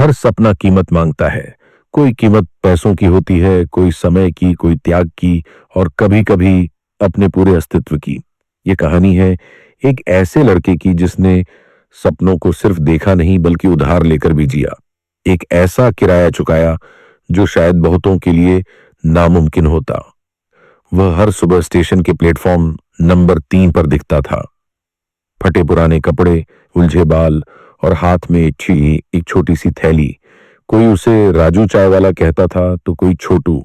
हर सपना कीमत मांगता है। कोई कीमत पैसों की होती है, कोई समय की, कोई त्याग की और कभी-कभी अपने पूरे अस्तित्व की। ये कहानी है एक ऐसे लड़के की जिसने सपनों को सिर्फ देखा नहीं बल्कि उधार लेकर भी जिया। एक ऐसा किराया चुकाया जो शायद बहुतों के लिए नामुमकिन होता। वह हर सुबह स्टेशन के प्लेटफॉर्म नंबर 3 पर दिखता था। फटे पुराने कपड़े, उलझे बाल और हाथ में एक छोटी सी थैली। कोई उसे राजू चाय वाला कहता था तो कोई छोटू।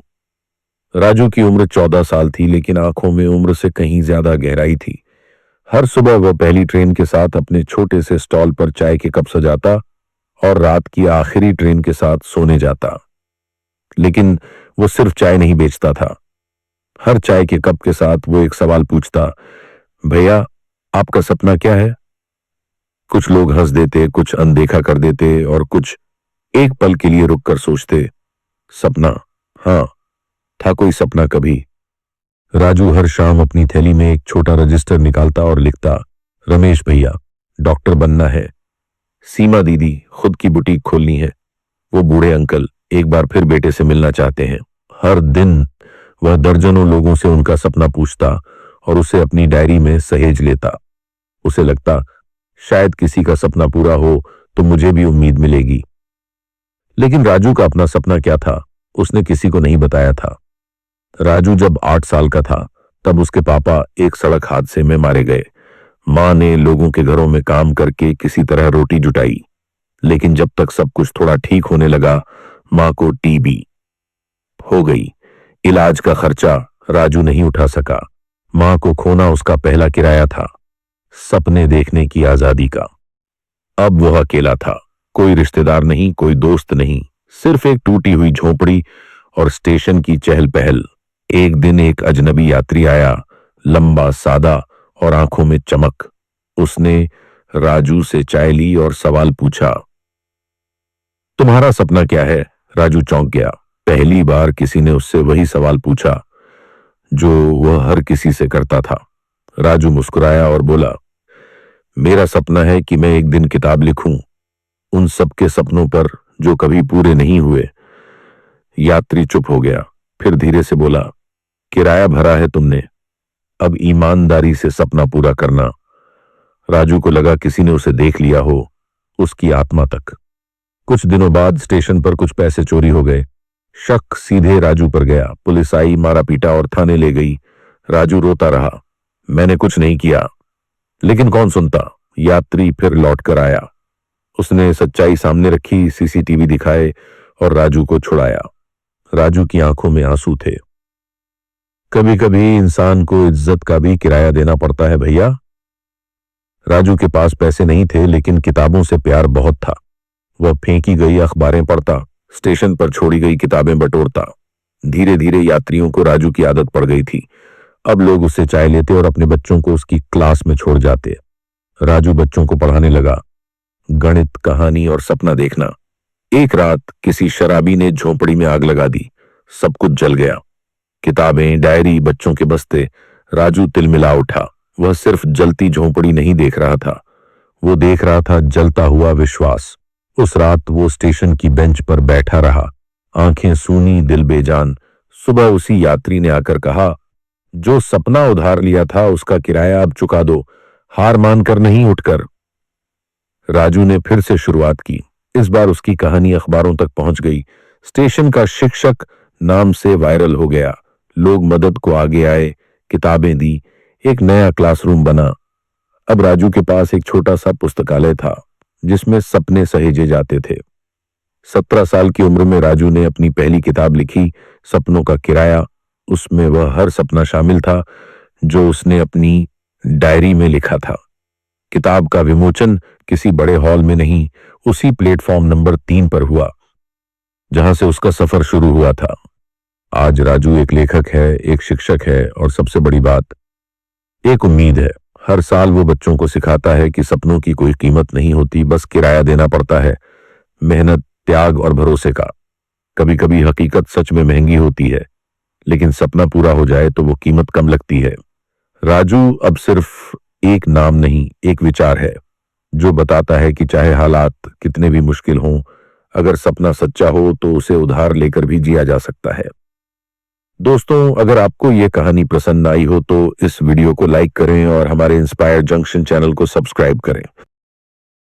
राजू की उम्र 14 साल थी, लेकिन आंखों में उम्र से कहीं ज्यादा गहराई थी। हर सुबह वह पहली ट्रेन के साथ अपने छोटे से स्टॉल पर चाय के कप सजाता और रात की आखिरी ट्रेन के साथ सोने जाता। लेकिन वो सिर्फ चाय नहीं बेचता था। हर चाय के कप के साथ वो एक सवाल पूछता, भैया आपका सपना क्या है? कुछ लोग हंस देते, कुछ अनदेखा कर देते और कुछ एक पल के लिए रुककर सोचते। सपना, हाँ, था कोई सपना कभी। राजू हर शाम अपनी थैली में एक छोटा रजिस्टर निकालता और लिखता, रमेश भैया, डॉक्टर बनना है। सीमा दीदी, खुद की बुटीक खोलनी है। वो बूढ़े अंकल, एक बार फिर बेटे से मिलना चाहते हैं। हर दिन वह दर्जनों लोगों से उनका सपना पूछता और उसे अपनी डायरी में सहेज लेता। उसे लगता, शायद किसी का सपना पूरा हो तो मुझे भी उम्मीद मिलेगी। लेकिन राजू का अपना सपना क्या था, उसने किसी को नहीं बताया था। राजू जब 8 साल का था तब उसके पापा एक सड़क हादसे में मारे गए। मां ने लोगों के घरों में काम करके किसी तरह रोटी जुटाई, लेकिन जब तक सब कुछ थोड़ा ठीक होने लगा, मां को टीबी हो गई। इलाज का खर्चा राजू नहीं उठा सका। मां को खोना उसका पहला किराया था, सपने देखने की आजादी का। अब वह अकेला था, कोई रिश्तेदार नहीं, कोई दोस्त नहीं, सिर्फ एक टूटी हुई झोपड़ी और स्टेशन की चहल पहल। एक दिन एक अजनबी यात्री आया, लंबा, सादा और आंखों में चमक। उसने राजू से चाय ली और सवाल पूछा, तुम्हारा सपना क्या है? राजू चौंक गया। पहली बार किसी ने उससे वही सवाल पूछा जो वह हर किसी से करता था। राजू मुस्कुराया और बोला, मेरा सपना है कि मैं एक दिन किताब लिखूं, उन सबके सपनों पर जो कभी पूरे नहीं हुए। यात्री चुप हो गया, फिर धीरे से बोला, किराया भरा है तुमने, अब ईमानदारी से सपना पूरा करना। राजू को लगा किसी ने उसे देख लिया हो, उसकी आत्मा तक। कुछ दिनों बाद स्टेशन पर कुछ पैसे चोरी हो गए। शक सीधे राजू पर गया। पुलिस आई, मारा पीटा और थाने ले गई। राजू रोता रहा, मैंने कुछ नहीं किया। लेकिन कौन सुनता। यात्री फिर लौट कर आया। उसने सच्चाई सामने रखी, सीसीटीवी दिखाए और राजू को छुड़ाया। राजू की आंखों में आंसू थे। कभी कभी इंसान को इज्जत का भी किराया देना पड़ता है भैया। राजू के पास पैसे नहीं थे, लेकिन किताबों से प्यार बहुत था। वह फेंकी गई अखबारें पढ़ता, स्टेशन पर छोड़ी गई किताबें बटोरता। धीरे धीरे यात्रियों को राजू की आदत पड़ गई थी। अब लोग उससे चाय लेते और अपने बच्चों को उसकी क्लास में छोड़ जाते। राजू बच्चों को पढ़ाने लगा, गणित, कहानी और सपना देखना। एक रात किसी शराबी ने झोपड़ी में आग लगा दी। सब कुछ जल गया, किताबें, डायरी, बच्चों के बस्ते। राजू तिलमिला उठा। वह सिर्फ जलती झोपड़ी नहीं देख रहा था, वो देख रहा था जलता हुआ विश्वास। उस रात वो स्टेशन की बेंच पर बैठा रहा, आंखें सूनी, दिल बेजान। सुबह उसी यात्री ने आकर कहा, जो सपना उधार लिया था उसका किराया अब चुका दो, हार मानकर नहीं, उठकर। राजू ने फिर से शुरुआत की। इस बार उसकी कहानी अखबारों तक पहुंच गई। स्टेशन का शिक्षक नाम से वायरल हो गया। लोग मदद को आगे आए, किताबें दी, एक नया क्लासरूम बना। अब राजू के पास एक छोटा सा पुस्तकालय था जिसमें सपने सहेजे जाते थे। 17 साल की उम्र में राजू ने अपनी पहली किताब लिखी, सपनों का किराया। उसमें वह हर सपना शामिल था जो उसने अपनी डायरी में लिखा था। किताब का विमोचन किसी बड़े हॉल में नहीं, उसी प्लेटफॉर्म नंबर 3 पर हुआ जहां से उसका सफर शुरू हुआ था। आज राजू एक लेखक है, एक शिक्षक है और सबसे बड़ी बात, एक उम्मीद है। हर साल वो बच्चों को सिखाता है कि सपनों की कोई कीमत नहीं होती, बस किराया देना पड़ता है, मेहनत, त्याग और भरोसे का। कभी कभी हकीकत सच में महंगी होती है, लेकिन सपना पूरा हो जाए तो वो कीमत कम लगती है। राजू अब सिर्फ एक नाम नहीं, एक विचार है जो बताता है कि चाहे हालात कितने भी मुश्किल हों, अगर सपना सच्चा हो तो उसे उधार लेकर भी जिया जा सकता है। दोस्तों, अगर आपको ये कहानी पसंद आई हो तो इस वीडियो को लाइक करें और हमारे इंस्पायर जंक्शन चैनल को सब्सक्राइब करें।